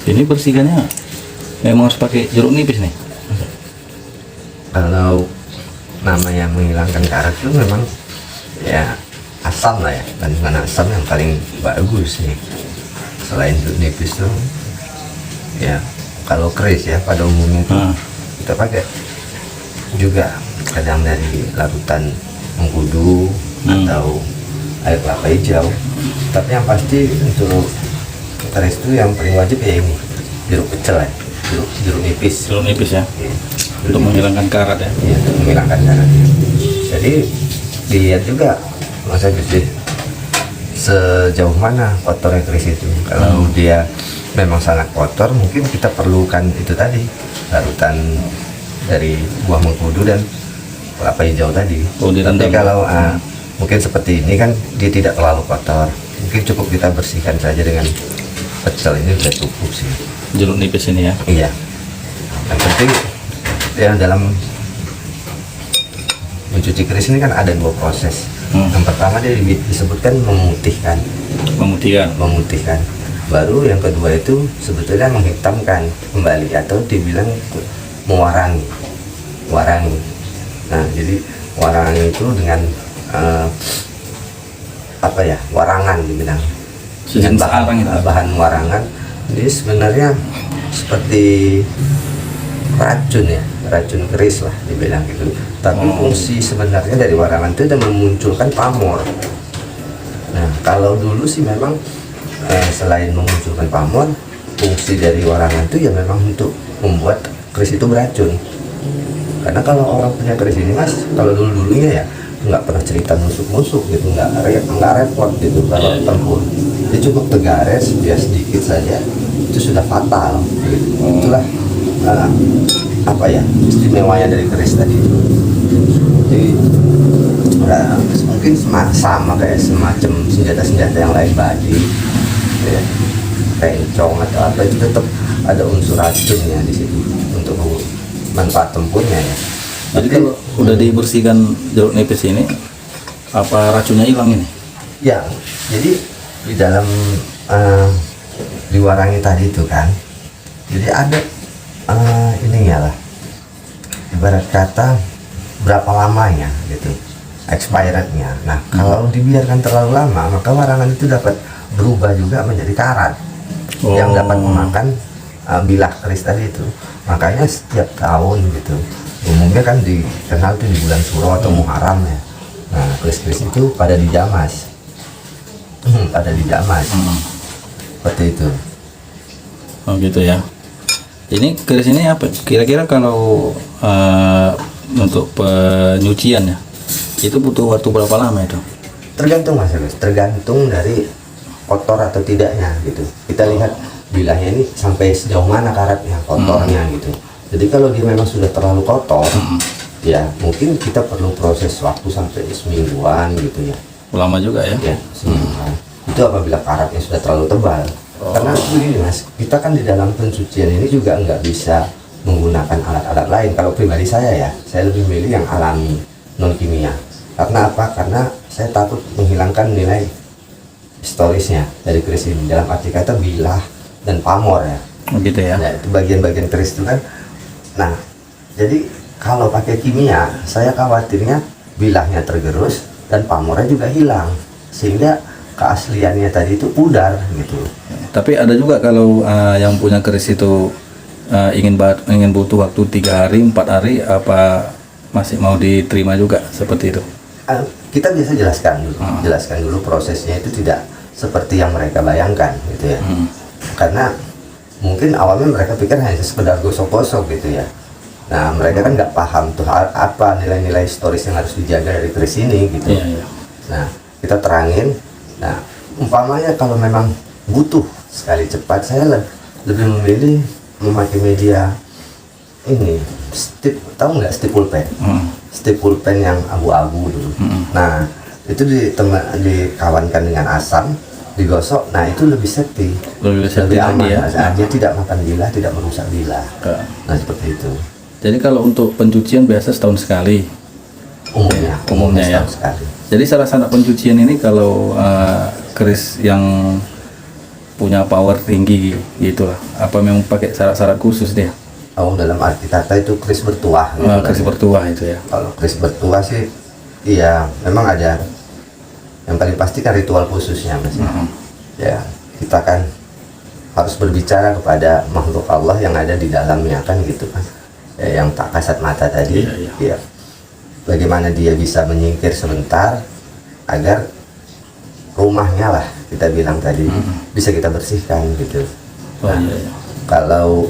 Ini bersihkannya memang harus pakai jeruk nipis nih. Kalau namanya menghilangkan karat itu memang ya asam lah ya, kandungan asam yang paling bagus nih. Selain jeruk nipis tuh ya kalau keris ya pada umumnya itu kita pakai juga kadang dari larutan mengkudu atau air kelapa hijau. Tapi yang pasti untuk keris itu yang paling wajib ya ini jeruk pecel ya, jeruk nipis. Jeruk nipis ya. Ya, Untuk menghilangkan karat ya. ya, untuk menghilangkan karat. Jadi dilihat juga masa gede sejauh mana kotornya keris itu. Kalau dia memang sangat kotor, mungkin kita perlukan itu tadi larutan dari buah mengkudu dan kelapa hijau tadi. Oh, direndam. Tapi kalau mungkin seperti ini kan dia tidak terlalu kotor, mungkin cukup kita bersihkan saja dengan pecel ini sudah cukup sih. Jeruk nipis ini ya. Iya. Yang penting ya dalam mencuci keris ini kan ada dua proses. Yang pertama dia disebutkan memutihkan. Memutihkan. Baru yang kedua itu sebetulnya menghitamkan kembali atau dibilang mewarangi. Nah, jadi warangi itu dengan warangan dibilang. Dengan bahan warangan. Jadi sebenarnya seperti racun keris lah dibilang gitu. Tapi fungsi sebenarnya dari warangan itu adalah memunculkan pamor. Nah, kalau dulu sih memang selain memunculkan pamor, fungsi dari warangan itu ya memang untuk membuat keris itu beracun. Karena kalau orang punya keris ini mas, kalau dulunya ya nggak pernah cerita nusuk gitu, nggak repot gitu kalau tempur. Dia cukup tegares, dia sedikit saja itu sudah fatal. Gitu. Itulah istimewanya dari keris tadi itu. Jadi mungkin sama kayak semacam senjata-senjata yang lain, badi, ya, pencong atau apa, itu tetap ada unsur racunnya di situ untuk manfaat tempurnya ya. Jadi kalau udah dibersihkan jeruk nipis ini, apa racunnya hilang ini? Ya, jadi di dalam diwarangi tadi itu kan, jadi ada ininya lah, ibarat kata berapa lamanya gitu, expirednya. Nah, kalau dibiarkan terlalu lama, maka warangan itu dapat berubah juga menjadi karat yang dapat memakan bilah keris tadi itu. Makanya setiap tahun gitu, umumnya kan dikenal tuh di bulan Suro atau Muharram ya. Nah, keris-keris itu pada dijamas, seperti itu. Oh gitu ya. Ini keris ini apa? Kira-kira kalau untuk penyucian ya, itu butuh waktu berapa lama itu? Tergantung mas, tergantung dari kotor atau tidaknya gitu. Kita lihat bilahnya ini sampai sejauh mana karatnya, kotornya gitu. Jadi kalau dia memang sudah terlalu kotor, ya mungkin kita perlu proses waktu sampai semingguan gitu ya. Lama juga ya? Ya, semingguan. Itu apabila karatnya sudah terlalu tebal. Karena begini mas, kita kan di dalam pencucian ini juga nggak bisa menggunakan alat-alat lain. Kalau pribadi saya lebih milih yang alami, non kimia. Karena apa? Karena saya takut menghilangkan nilai historisnya dari keris ini. Dalam arti kata bilah dan pamor ya. Gitu ya? Nah, itu bagian-bagian keris itu kan. Nah, jadi kalau pakai kimia, saya khawatirnya bilahnya tergerus dan pamornya juga hilang. Sehingga keasliannya tadi itu pudar gitu. Tapi ada juga kalau yang punya keris itu ingin butuh waktu 3 hari, 4 hari, apa masih mau diterima juga seperti itu? Kita bisa jelaskan dulu prosesnya itu tidak seperti yang mereka bayangkan gitu ya. Karena mungkin awalnya mereka pikir hanya sekedar gosok-gosok gitu ya. Nah, mereka kan nggak paham tuh apa nilai-nilai historis yang harus dijaga dari keris ini gitu. Nah, kita terangin. Nah, umpamanya kalau memang butuh sekali cepat, saya lebih memilih memakai media ini, tahu nggak stip pulpen? Stip pulpen yang abu-abu dulu. Nah, itu dikawankan dengan asam, digosok. Nah, itu lebih safety, lebih aman ya. Dia tidak makan bilah, tidak merusak bilah. Nah, seperti itu. Jadi kalau untuk pencucian biasa setahun sekali. Umumnya ya. Sekali. Jadi salah satu pencucian ini kalau keris yang punya power tinggi gitu lah. Apa memang pakai syarat-syarat khusus dia? Oh, dalam arti kata itu keris bertuah gitu kan. Keris bertuah itu ya. Kalau keris bertuah sih iya memang ada, yang paling pasti kan ritual khususnya Mas. Ya kita kan harus berbicara kepada makhluk Allah yang ada di dalamnya kan gitu kan ya, yang tak kasat mata tadi. Ya bagaimana dia bisa menyingkir sebentar agar rumahnya lah kita bilang tadi bisa kita bersihkan gitu. Nah, kalau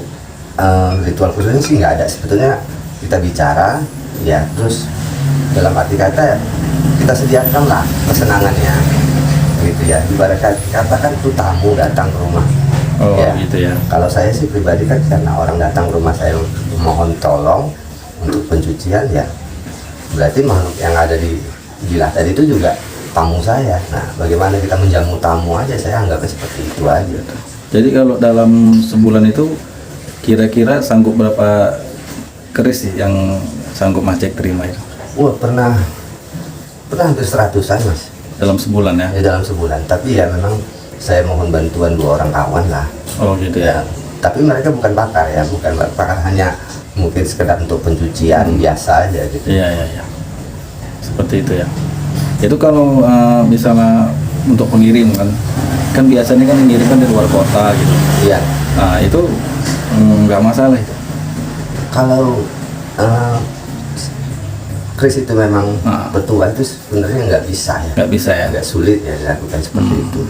ritual khususnya sih nggak ada sebetulnya, kita bicara ya, terus dalam arti kata kita sediakan lah kesenangannya gitu ya, ibaratkan katakan itu tamu datang ke rumah. Ya, gitu ya. Kalau saya sih pribadi kan karena orang datang ke rumah saya mohon tolong untuk pencucian ya, berarti makhluk yang ada di villa tadi itu juga tamu saya. Nah, bagaimana kita menjamu tamu aja, saya anggapnya seperti itu aja. Jadi kalau dalam sebulan itu kira-kira sanggup berapa keris sih yang sanggup Mas Jack terima itu? Wah, pernah hampir 100-an Mas. Dalam sebulan ya? Ya dalam sebulan, tapi ya memang saya mohon bantuan 2 orang kawan lah. Oh gitu ya. Tapi mereka bukan pakar ya, bukan pakar, hanya mungkin sekedar untuk pencucian biasa aja gitu. Iya. Seperti itu ya. Itu kalau misalnya untuk pengirim kan biasanya kan mengirim kan dari luar kota gitu. Iya. Nah itu nggak masalah itu. Kalau keris itu memang bertuah itu sebenarnya nggak bisa ya. Nggak bisa ya. Agak sulit ya dilakukan seperti itu.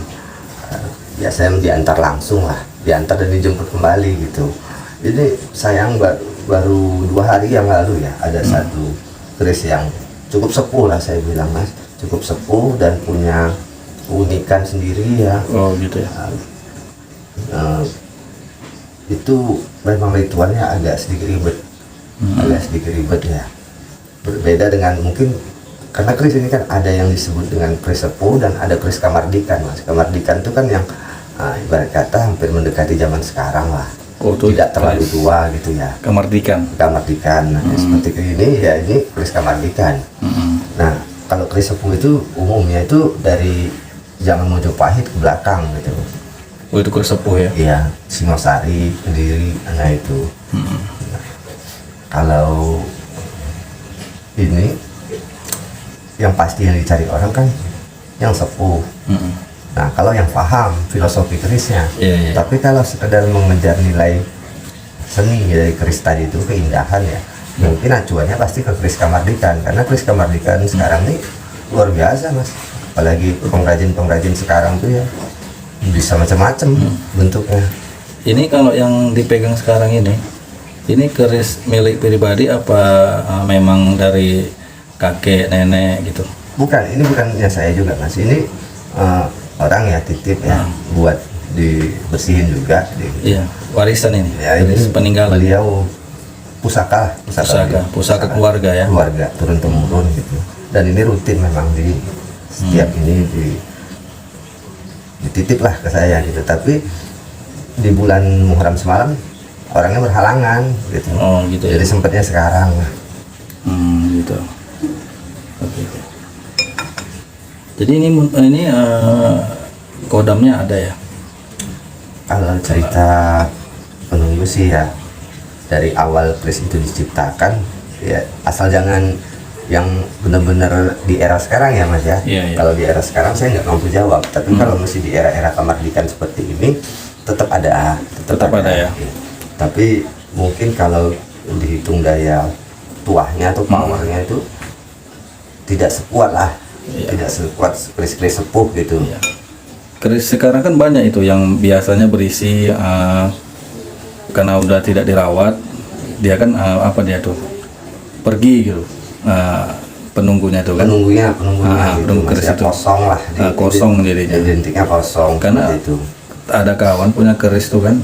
Biasanya diantar langsung lah, diantar dan dijemput kembali gitu. Jadi sayang baru 2 hari yang lalu ya ada satu keris yang cukup sepuh lah saya bilang Mas, cukup sepuh dan punya keunikan sendiri ya. Oh gitu ya. Itu memang ritualnya agak sedikit ribet ya, berbeda dengan mungkin karena keris ini kan ada yang disebut dengan keris sepuh dan ada keris kamardikan Mas. Kamardikan itu kan yang ibarat kata hampir mendekati zaman sekarang lah. Tidak terlalu tua gitu ya. Kamardikan. Nah, seperti ini ya, ini keris kamardikan. Nah, kalau keris sepuh itu umumnya itu dari zaman Mojopahit ke belakang gitu. Oh itu keris sepuh ya? Iya, Singosari, Kediri, nah itu. Nah, kalau ini yang pasti yang dicari orang kan yang sepuh. Nah, kalau yang paham filosofi kerisnya, tapi kalau sekedar mengejar nilai seni dari keris tadi itu keindahan ya, mungkin acuannya pasti ke keris kamardikan, karena keris kamardikan sekarang ini luar biasa Mas. Apalagi pengrajin sekarang tuh ya bisa macam-macam bentuknya. Ini kalau yang dipegang sekarang ini keris milik pribadi apa memang dari kakek nenek gitu? Bukan, ini bukannya saya juga Mas. Ini orang ya titip ya buat dibersihin juga. Iya, warisan ini. Ya, ini peninggalan. Beliau pusaka keluarga ya. Keluarga turun temurun gitu. Dan ini rutin memang di setiap ini dititip lah ke saya gitu. Tapi di bulan Muharram semalam orangnya berhalangan gitu. Oh gitu ya. Jadi sempatnya sekarang. Gitu. Oke. Jadi ini kodamnya ada ya? Kalau cerita penunggu sih ya dari awal keris itu diciptakan ya, asal jangan yang benar-benar di era sekarang ya Mas ya. Iya. Kalau di era sekarang saya nggak mampu jawab, tapi kalau masih di era-era kamardikan seperti ini tetap ada ya. Tapi mungkin kalau dihitung daya tuahnya atau powernya itu tidak sekuat lah. Tidak sekuat keris-keris sepuh gitu. Keris sekarang kan banyak itu yang biasanya berisi karena udah tidak dirawat, dia kan dia tuh pergi gitu. Penunggunya tuh kan. Penunggu keris itu kosong lah. Kosong jadinya. Identiknya kosong. Karena itu ada kawan punya keris tuh kan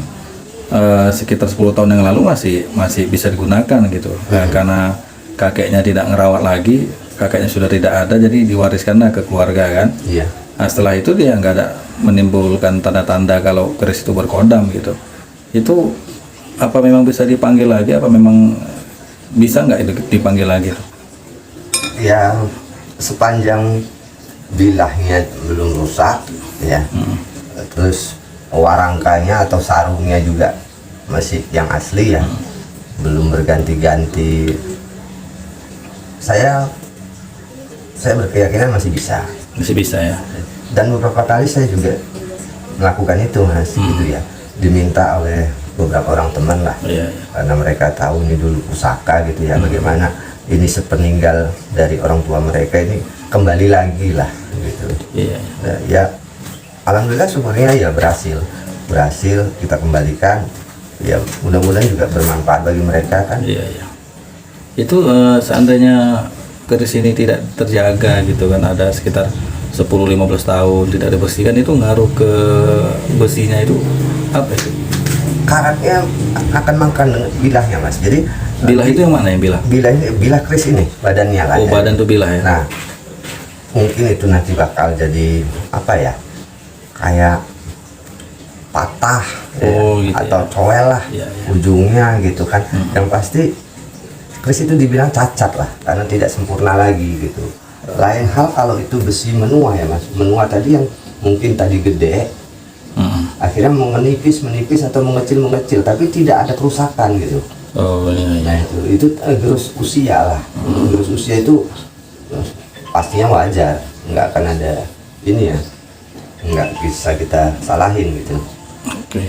sekitar 10 tahun yang lalu masih bisa digunakan gitu. Karena kakeknya tidak ngerawat lagi, kakeknya sudah tidak ada, jadi diwariskanlah ke keluarga kan. Iya. Nah, setelah itu dia nggak ada menimbulkan tanda-tanda kalau keris itu berkodam gitu. Itu apa memang bisa dipanggil lagi? Apa memang bisa nggak itu dipanggil lagi? Ya sepanjang bilahnya belum rusak ya. Terus warangkanya atau sarungnya juga masih yang asli ya, belum berganti-ganti. Saya berkeyakinan masih bisa. Masih bisa ya. Dan beberapa kali saya juga melakukan itu Mas, gitu ya, diminta oleh beberapa orang teman lah, Iya. karena mereka tahu ini dulu pusaka gitu ya, bagaimana ini sepeninggal dari orang tua mereka ini kembali lagi lah gitu. Iya. Nah, ya alhamdulillah syukurnya ya berhasil kita kembalikan, ya mudah-mudahan juga bermanfaat bagi mereka kan. Iya, iya. Itu seandainya keris ini tidak terjaga gitu kan, ada sekitar 10-15 tahun tidak dibersihkan, itu ngaruh ke besinya itu apa itu? Karatnya akan makan bilahnya Mas. Jadi Bilah itu yang mana yang bilah? bilah keris ini badannya lah. Oh, ya. badan tuh bilah ya. Nah, mungkin itu nanti bakal jadi apa ya? Kayak patah Oh, gitu atau ya. coel lah Iya, iya. ujungnya gitu kan. Yang pasti keris itu dibilang cacat lah karena tidak sempurna lagi gitu. Lain hal kalau itu besi menua ya Mas. Menua tadi yang mungkin tadi gede, akhirnya menipis atau mengecil tapi tidak ada kerusakan gitu. Oh, iya, iya. Nah itu gerus usia lah. Gerus usia itu pastinya wajar, nggak akan ada ini ya, nggak bisa kita salahin gitu. Oke.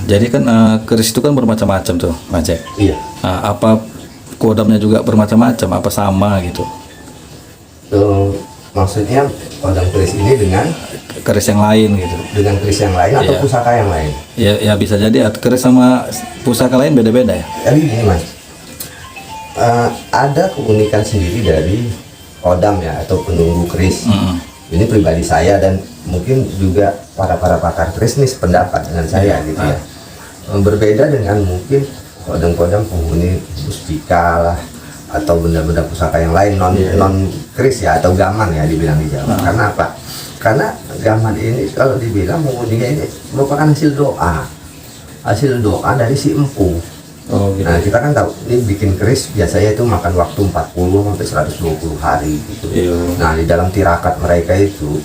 Jadi kan keris itu kan bermacam-macam tuh, Mas Jack. Iya. Apa kodamnya juga bermacam-macam? Apa sama gitu? Maksudnya kodam keris ini dengan Keris yang lain gitu? keris yang lain atau Iya. pusaka yang lain? Ya bisa jadi keris sama pusaka lain beda-beda ya. Jadi gini Mas, ada keunikan sendiri dari kodam ya atau penunggu keris. Ini pribadi saya dan mungkin juga para pakar keris ini sependapat dengan saya gitu ya. Berbeda dengan mungkin kodam-kodam penghuni mustika lah atau benda-benda pusaka yang lain non keris ya atau gaman ya dibilang di Jawa. Karena apa? Karena gaman ini kalau dibilang penghuninya ini merupakan hasil doa dari si empu. Oh gitu. Nah kita kan tahu ini bikin keris biasanya itu makan waktu 40 sampai 120 hari gitu. Iya. Nah di dalam tirakat mereka itu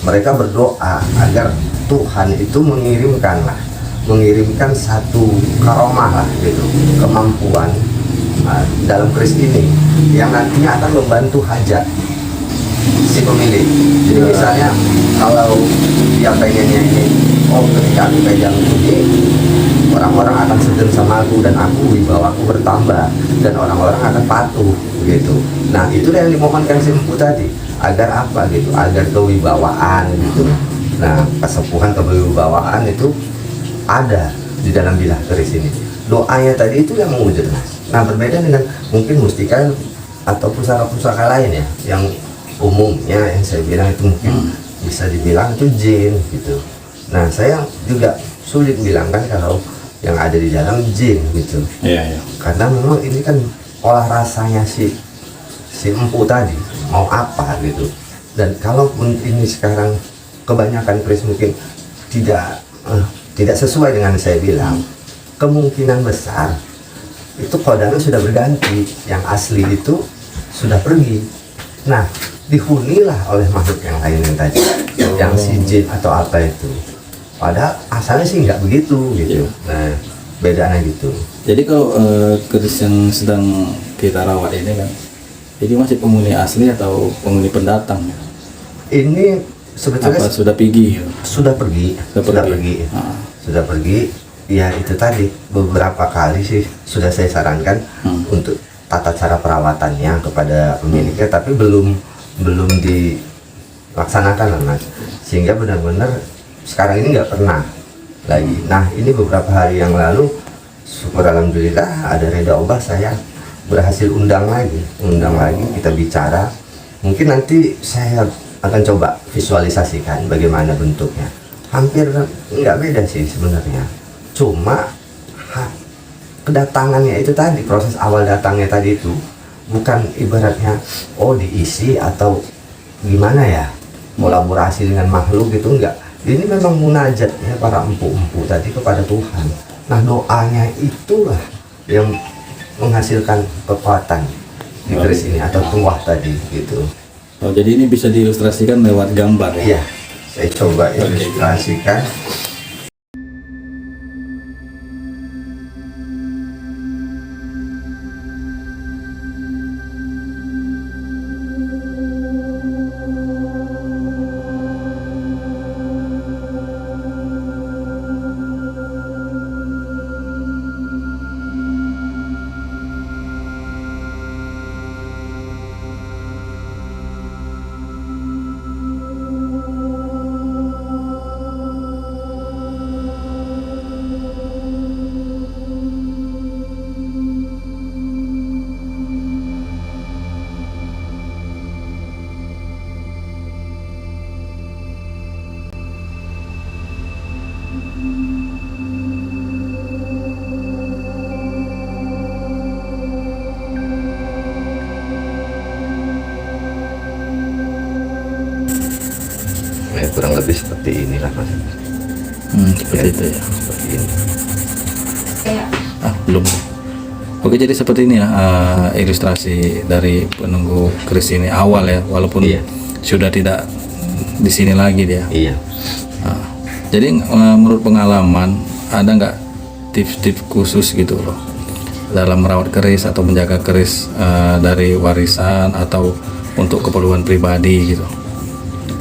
mereka berdoa agar Tuhan itu mengirimkan satu karomah lah gitu, kemampuan dalam keris ini yang nantinya akan membantu hajat si pemilik. Jadi misalnya kalau dia pengennya ini, ketika aku pegang ini orang-orang akan segan sama aku dan wibawaku bertambah dan orang-orang akan patuh gitu. Nah itulah yang dimohonkan si empu tadi, agar apa gitu, agar kewibawaan gitu. Nah kesepuhan kewibawaan itu ada di dalam bilah keris ini. Doanya tadi itu yang mewujud Mas. Nah berbeda dengan mungkin mustika atau pusaka-pusaka lain ya, yang umumnya yang saya bilang itu mungkin bisa dibilang itu jin gitu. Nah saya juga sulit bilang kan kalau yang ada di dalam jin gitu. Iya, iya. Karena memang ini kan olah rasanya si empu tadi mau apa gitu. Dan kalaupun ini sekarang kebanyakan keris mungkin tidak sesuai dengan saya bilang, kemungkinan besar itu kodamnya sudah berganti, yang asli itu sudah pergi. Nah dihunilah oleh makhluk yang lain yang tadi, yang si jin atau apa itu. Padahal asalnya sih nggak begitu gitu. Nah bedanya gitu. Jadi kalau keris yang sedang kita rawat ini kan, jadi masih penghuni asli atau penghuni pendatang? Ini sebetulnya Apa sudah pergi? Gitu? sudah pergi. Sudah pergi. Ya itu tadi beberapa kali sih sudah saya sarankan untuk tata cara perawatannya kepada pemiliknya, tapi belum dilaksanakan lah Mas, sehingga benar-benar sekarang ini nggak pernah lagi. Nah ini beberapa hari yang lalu syukur alhamdulillah ada reda Allah, saya berhasil undang lagi kita bicara. Mungkin nanti saya akan coba visualisasikan bagaimana bentuknya. Hampir nggak beda sih sebenarnya, cuma kedatangannya itu tadi, proses awal datangnya tadi itu bukan ibaratnya diisi atau gimana ya, kolaborasi dengan makhluk gitu, enggak. Ini memang munajatnya para empu-empu tadi kepada Tuhan. Nah doanya itulah yang menghasilkan kekuatan di keris ini atau tuah tadi gitu. Oh jadi ini bisa diilustrasikan lewat gambar ya? Iya, saya coba ilustrasikan. lebih seperti inilah mas. Seperti itu ya. Seperti ini. Belum. Oke, jadi seperti ini ya ilustrasi dari penunggu keris ini awal ya, walaupun Iya. sudah tidak di sini lagi dia. Iya. Jadi menurut pengalaman ada nggak tips-tips khusus gitu loh dalam merawat keris atau menjaga keris dari warisan atau untuk keperluan pribadi gitu?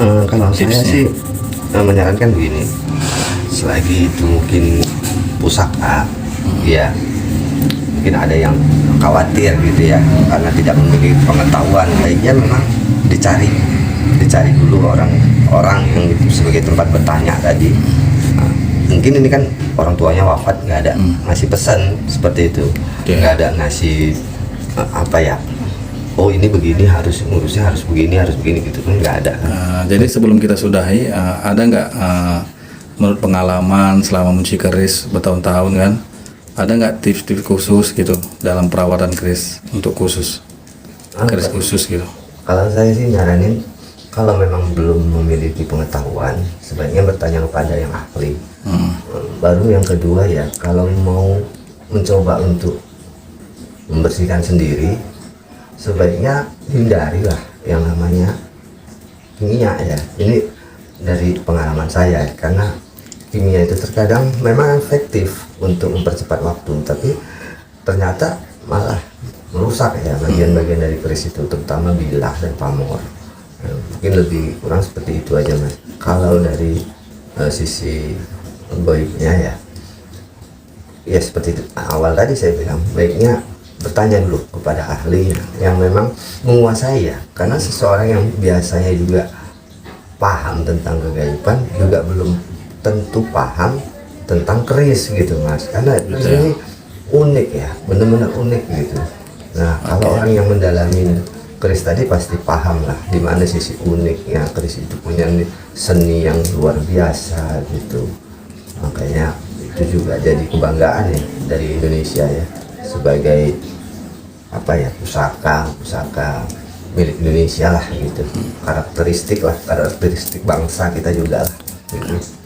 Kalau saya Tipsnya. sih menyarankan begini, selagi itu mungkin pusaka, ya mungkin ada yang khawatir gitu ya karena tidak memiliki pengetahuan, baiknya memang dicari dulu orang yang itu sebagai tempat bertanya tadi. Nah, mungkin ini kan orang tuanya wafat, nggak ada ngasih pesan seperti itu, nggak ada ngasih apa ya, oh ini begini harus ngurusnya harus begini gitu kan, nggak ada. Jadi sebelum kita sudahi, ada nggak menurut pengalaman selama mencuci keris bertahun-tahun kan, ada nggak tips-tips khusus gitu dalam perawatan keris untuk keris khusus gitu? Kalau saya sih nyaranin, kalau memang belum memiliki pengetahuan, sebaiknya bertanya kepada yang ahli. Baru yang kedua ya, kalau mau mencoba untuk membersihkan sendiri, sebaiknya hindarilah yang namanya kimia ya. Ini dari pengalaman saya, karena kimia itu terkadang memang efektif untuk mempercepat waktu, tapi ternyata malah merusak ya bagian-bagian dari keris itu, terutama bilah dan pamor. Mungkin lebih kurang seperti itu aja mas. Kalau dari sisi baiknya ya seperti itu. Awal tadi saya bilang baiknya bertanya dulu kepada ahli yang memang menguasai ya, karena seseorang yang biasanya juga paham tentang kegaiban juga belum tentu paham tentang keris gitu mas, karena keris ini unik ya, benar-benar unik gitu. Nah kalau orang yang mendalami keris tadi pasti paham lah di mana sisi uniknya keris itu, punya seni yang luar biasa gitu. Makanya itu juga jadi kebanggaan ya dari Indonesia ya, sebagai apa ya, pusaka milik Indonesia lah gitu, karakteristik bangsa kita juga lah gitu.